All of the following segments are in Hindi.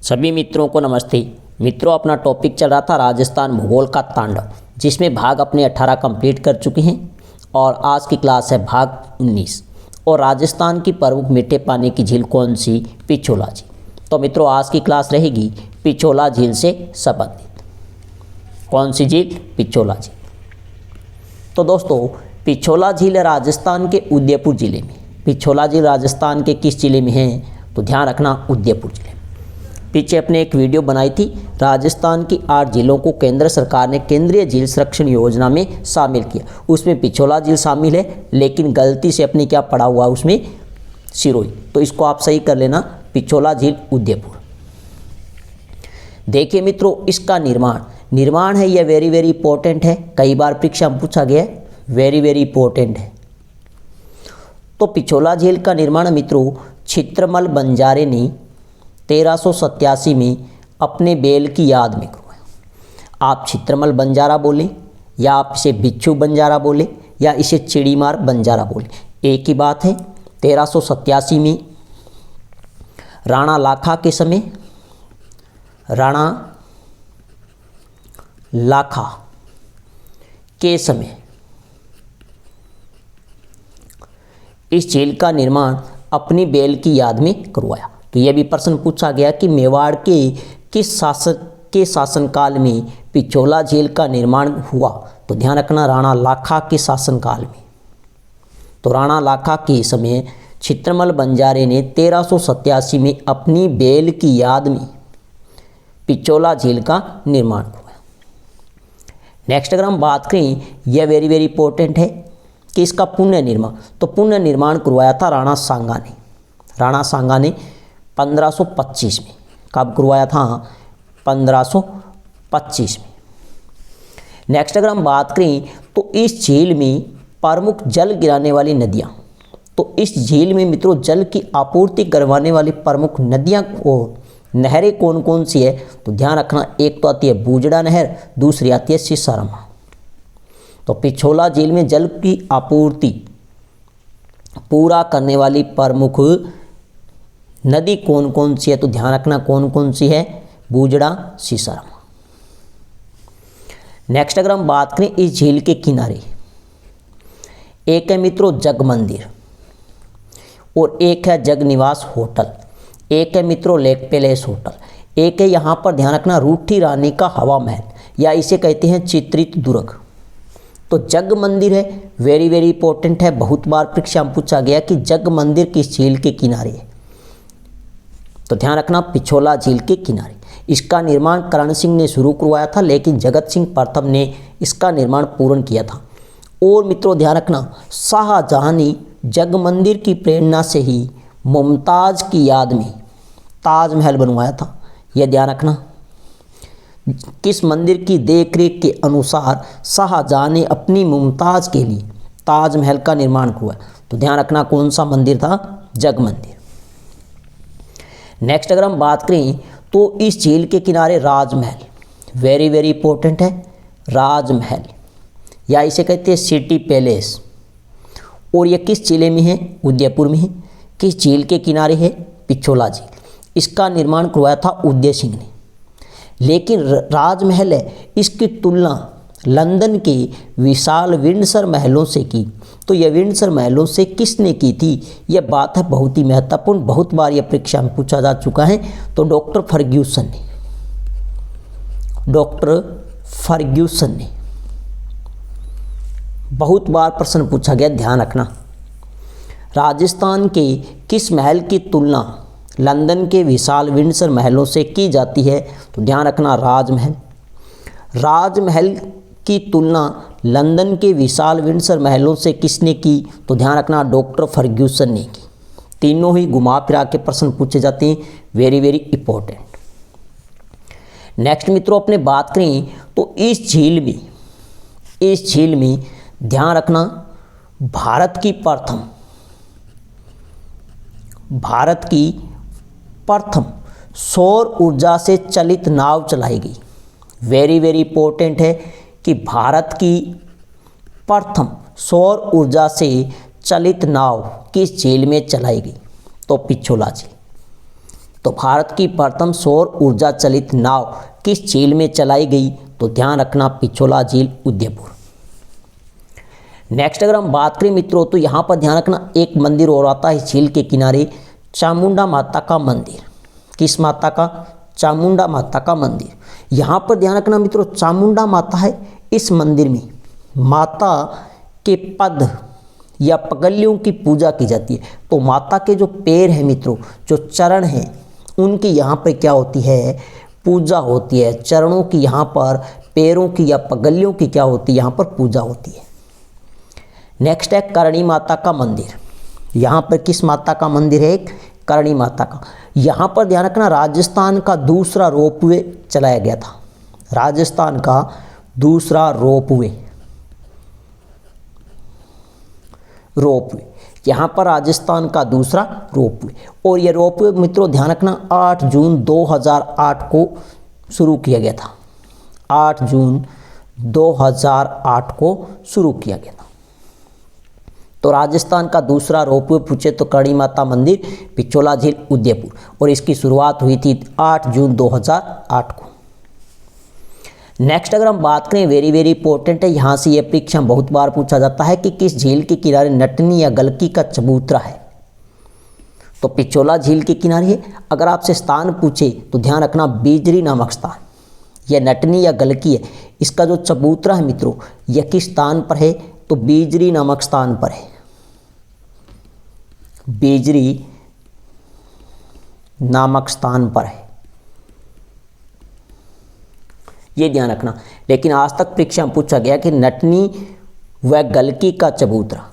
सभी मित्रों को नमस्ते। मित्रों, अपना टॉपिक चल रहा था राजस्थान भूगोल का तांडव, जिसमें भाग अपने 18 कंप्लीट कर चुके हैं और आज की क्लास है भाग 19। और राजस्थान की प्रमुख मीठे पानी की झील कौन सी? पिछोला झील। तो मित्रों, आज की क्लास रहेगी पिछोला झील से संबंधित। कौन सी झील? पिछोला झील। तो दोस्तों, पिछोला झील राजस्थान के उदयपुर जिले में। पिछोला झील राजस्थान के किस जिले में है? तो ध्यान रखना, उदयपुर जिले में। पीछे अपने एक वीडियो बनाई थी, राजस्थान की 8 जिलों को केंद्र सरकार ने केंद्रीय झील संरक्षण योजना में शामिल किया। उसमें पिछोला झील शामिल है, लेकिन गलती से अपने क्या पड़ा हुआ उसमें? सिरोही। तो इसको आप सही कर लेना, पिछोला झील उदयपुर। देखिए मित्रों, इसका निर्माण है, यह वेरी वेरी इंपॉर्टेंट है, कई बार परीक्षा में पूछा गया है, वेरी वेरी इंपॉर्टेंट है। तो पिछोला झील का निर्माण मित्रों छित्रमल बंजारे ने 1387 में अपने बैल की याद में करवाया। आप छित्रमल बंजारा बोले या आप इसे बिच्छू बंजारा बोले या इसे चिड़ीमार बंजारा बोले, एक ही बात है। 1387 में राणा लाखा के समय, राणा लाखा के समय इस झील का निर्माण अपनी बैल की याद में करवाया। तो यह भी प्रश्न पूछा गया कि मेवाड़ के किस शासक के शासनकाल में पिछोला झील का निर्माण हुआ? तो ध्यान रखना, राणा लाखा के शासनकाल में। तो राणा लाखा के समय छित्रमल बंजारे ने 1387 में अपनी बैल की याद में पिछोला झील का निर्माण करवाया। नेक्स्ट अगर हम बात करें, यह वेरी वेरी इंपॉर्टेंट है कि इसका पुनः निर्माण, तो पुनः निर्माण करवाया था राणा सांगा ने। राणा सांगा ने 1525 में। कब करवाया था? 1525 में। नेक्स्ट अगर हम बात करें, तो इस झील में प्रमुख जल गिराने वाली नदियां, तो इस झील में मित्रों जल की आपूर्ति करवाने वाली प्रमुख नदियां और नहरें कौन कौन सी है? तो ध्यान रखना, एक तो आती है बूजड़ा नहर, दूसरी आती है सिसारमा। तो पिछोला झील में जल की आपूर्ति पूरा करने वाली प्रमुख नदी कौन कौन सी है? तो ध्यान रखना, कौन कौन सी है? बूजड़ा, सिसारमा। नेक्स्ट अगर हम बात करें इस झील के किनारे, एक है मित्रों जग मंदिर और एक है जग निवास होटल, एक है मित्रों लेक पैलेस होटल, एक है यहाँ पर ध्यान रखना रूठी रानी का हवा महल या इसे कहते हैं चित्रित दुर्ग। तो जग मंदिर है, वेरी वेरी इंपॉर्टेंट है, बहुत बार परीक्षा में पूछा गया कि जग मंदिर किस झील के किनारे है? तो ध्यान रखना, पिछोला झील के किनारे। इसका निर्माण करण सिंह ने शुरू करवाया था, लेकिन जगत सिंह प्रथम ने इसका निर्माण पूर्ण किया था। और मित्रों ध्यान रखना, शाहजहां ने जग मंदिर की प्रेरणा से ही मुमताज़ की याद में ताजमहल बनवाया था। यह ध्यान रखना, किस मंदिर की देखरेख के अनुसार शाहजहां ने अपनी मुमताज़ के लिए ताजमहल का निर्माण किया? तो ध्यान रखना, कौन सा मंदिर था? जग मंदिर। नेक्स्ट अगर हम बात करें, तो इस झील के किनारे राजमहल, वेरी वेरी इंपॉर्टेंट है, राजमहल या इसे कहते हैं सिटी पैलेस। और यह किस जिले में है? उदयपुर में है। किस झील के किनारे है? पिछोला झील। इसका निर्माण करवाया था उदय सिंह ने। लेकिन राजमहल है, इसकी तुलना लंदन के विशाल विंडसर महलों से की। तो यह विंडसर महलों से किसने की थी? यह बात है बहुत ही महत्वपूर्ण, बहुत बार यह परीक्षा में पूछा जा चुका है। तो डॉक्टर फर्ग्यूसन ने, डॉक्टर फर्ग्यूसन ने, बहुत बार प्रश्न पूछा गया, ध्यान रखना। राजस्थान के किस महल की तुलना लंदन के विशाल विंडसर महलों से की जाती है? तो ध्यान रखना, राजमहल। राजमहल की तुलना लंदन के विशाल विंडसर महलों से किसने की? तो ध्यान रखना, डॉक्टर फर्ग्यूसन ने की। तीनों ही घुमा फिरा के प्रश्न पूछे जाते हैं, वेरी वेरी इंपॉर्टेंट। नेक्स्ट मित्रों अपने बात करें, तो इस झील में ध्यान रखना, भारत की प्रथम सौर ऊर्जा से चलित नाव चलाई गई। वेरी वेरी इंपॉर्टेंट है कि भारत की प्रथम सौर ऊर्जा से चलित नाव किस झील में चलाई गई? तो पिछोला झील। तो भारत की प्रथम सौर ऊर्जा चलित नाव किस झील में चलाई गई? तो ध्यान रखना पिछोला झील उदयपुर। नेक्स्ट अगर हम बात करें मित्रों तो यहाँ पर ध्यान रखना एक मंदिर और आता है झील के किनारे, चामुंडा माता का मंदिर। किस माता का? चामुंडा माता का मंदिर। यहाँ पर ध्यान रखना मित्रों चामुंडा माता है, इस मंदिर में माता के पद या पगलियों की पूजा की जाती है। तो माता के जो पैर हैं मित्रों, जो चरण हैं, उनकी यहाँ पर क्या होती है? पूजा होती है। चरणों की यहाँ पर, पैरों की या पगलियों की क्या होती है? यहाँ पर पूजा होती है। नेक्स्ट है करणी माता का मंदिर। यहाँ पर किस माता का मंदिर है? करणी माता का। यहाँ पर ध्यान रखना राजस्थान का दूसरा रोपवे चलाया गया था। राजस्थान का दूसरा रोपवे, यहाँ पर राजस्थान का दूसरा रोपवे। और ये रोपवे मित्रों ध्यान रखना 8 जून 2008 को शुरू किया गया था। 8 जून 2008 को शुरू किया गया था। तो राजस्थान का दूसरा रोपवे पूछे तो करणी माता मंदिर, पिछोला झील, उदयपुर। और इसकी शुरुआत हुई थी 8 जून 2008 को। नेक्स्ट अगर हम बात करें वेरी वेरी इंपॉर्टेंट है, यहाँ से ये परीक्षा बहुत बार पूछा जाता है कि किस झील के किनारे नटनी या गलकी का चबूतरा है? तो पिछोला झील के किनारे है। अगर आपसे स्थान पूछे तो ध्यान रखना बीजरी नामक स्थान। यह नटनी या गलकी है, इसका जो चबूतरा है मित्रों यह किस स्थान पर है? तो बीजरी नामक स्थान पर है। बीजरी नामक स्थान पर है, ये ध्यान रखना। लेकिन आज तक परीक्षा में पूछा गया कि नटनी व गलकी का चबूतरा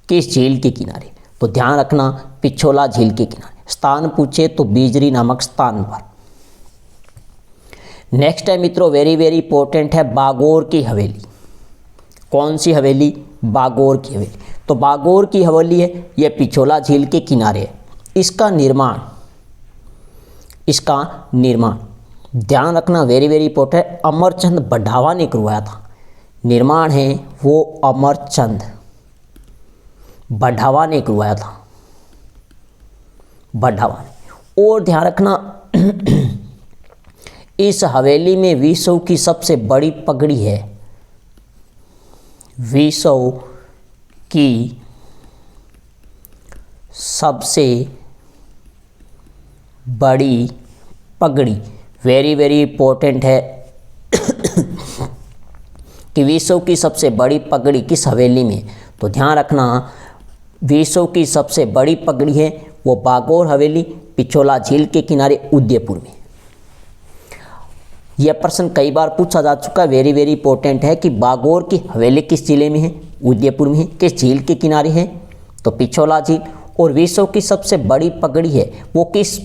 किस झील के किनारे? तो ध्यान रखना पिछोला झील के किनारे। स्थान पूछे तो बीजरी नामक स्थान पर। नेक्स्ट है मित्रों वेरी वेरी इंपॉर्टेंट है बागोर की हवेली। कौन सी हवेली? बागोर की हवेली। तो बागोर की हवेली है, यह पिछोला झील के किनारे है। इसका निर्माण ध्यान रखना वेरी वेरी इंपॉर्टेंट है, अमरचंद बढ़ावा ने करवाया था। निर्माण है वो अमरचंद बढ़ावा ने करवाया था, बढ़ावा ने। और ध्यान रखना इस हवेली में विश्व की सबसे बड़ी पगड़ी है। विश्व की सबसे बड़ी पगड़ी वेरी वेरी इंपॉर्टेंट है कि विश्व की सबसे बड़ी पगड़ी किस हवेली में? तो ध्यान रखना विश्व की सबसे बड़ी पगड़ी है वो बागोर हवेली, पिछोला झील के किनारे, उदयपुर में। यह प्रश्न कई बार पूछा जा चुका है, वेरी वेरी इंपॉर्टेंट है कि बागोर की हवेली किस जिले में है? उदयपुर में है। किस झील के किनारे है? तो पिछोला झील। और विश्व की सबसे बड़ी पगड़ी है वो किस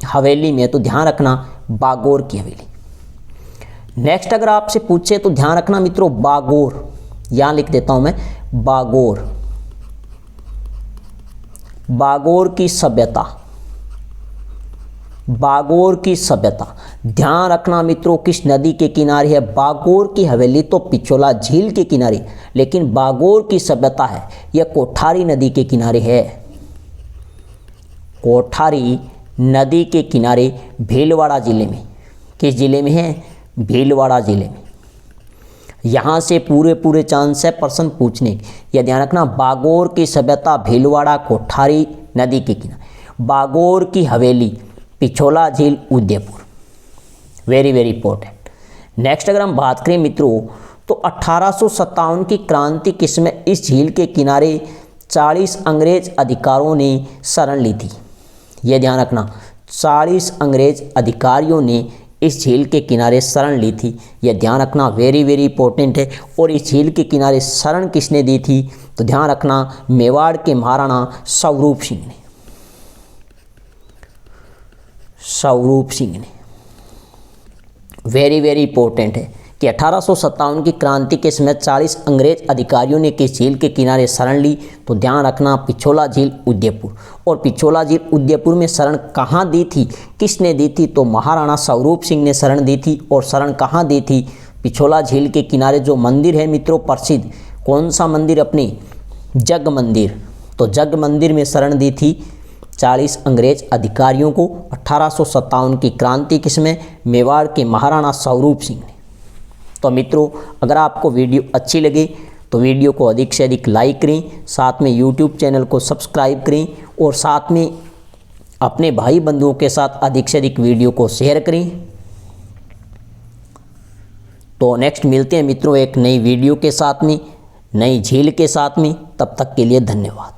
हवेली में? तो ध्यान रखना बागोर की हवेली। नेक्स्ट अगर आपसे पूछे तो ध्यान रखना मित्रों बागोर, यहां लिख देता हूं मैं बागोर। बागोर की सभ्यता, बागोर की सभ्यता ध्यान रखना मित्रों किस नदी के किनारे है? बागोर की हवेली तो पिछोला झील के किनारे, लेकिन बागोर की सभ्यता है यह कोठारी नदी के किनारे है। कोठारी नदी के किनारे भीलवाड़ा जिले में। किस जिले में है? भीलवाड़ा जिले में। यहाँ से पूरे चांस है प्रश्न पूछने के। यह ध्यान रखना बागोर की सभ्यता भीलवाड़ा कोठारी नदी के किनारे, बागोर की हवेली पिछोला झील Udaipur. Very very important. Next अगर हम बात करें मित्रों तो 1857 की क्रांति के समय इस झील के किनारे 40 अंग्रेज अधिकारियों ने शरण ली थी। यह ध्यान रखना 40 अंग्रेज अधिकारियों ने इस झील के किनारे शरण ली थी। यह ध्यान रखना वेरी वेरी इंपॉर्टेंट है। और इस झील के किनारे शरण किसने दी थी? तो ध्यान रखना मेवाड़ के महाराणा स्वरूप सिंह ने। स्वरूप सिंह ने। वेरी वेरी इंपॉर्टेंट है कि 1857 की क्रांति के समय 40 अंग्रेज अधिकारियों ने किस झील के किनारे शरण ली? तो ध्यान रखना पिछोला झील उदयपुर। और पिछोला झील उदयपुर में शरण कहाँ दी थी? किसने दी थी? तो महाराणा स्वरूप सिंह ने शरण दी थी। और शरण कहाँ दी थी? पिछोला झील के किनारे जो मंदिर है मित्रों प्रसिद्ध, कौन सा मंदिर? अपने जग मंदिर। तो जग मंदिर में शरण दी थी 40 अंग्रेज अधिकारियों को 1857 की क्रांति के समय मेवाड़ के महाराणा स्वरूप सिंह ने। तो मित्रों, अगर आपको वीडियो अच्छी लगे तो वीडियो को अधिक से अधिक लाइक करें, साथ में यूट्यूब चैनल को सब्सक्राइब करें और साथ में अपने भाई बंधुओं के साथ अधिक से अधिक वीडियो को शेयर करें। तो नेक्स्ट मिलते हैं मित्रों एक नई वीडियो के साथ में, नई झील के साथ में। तब तक के लिए धन्यवाद।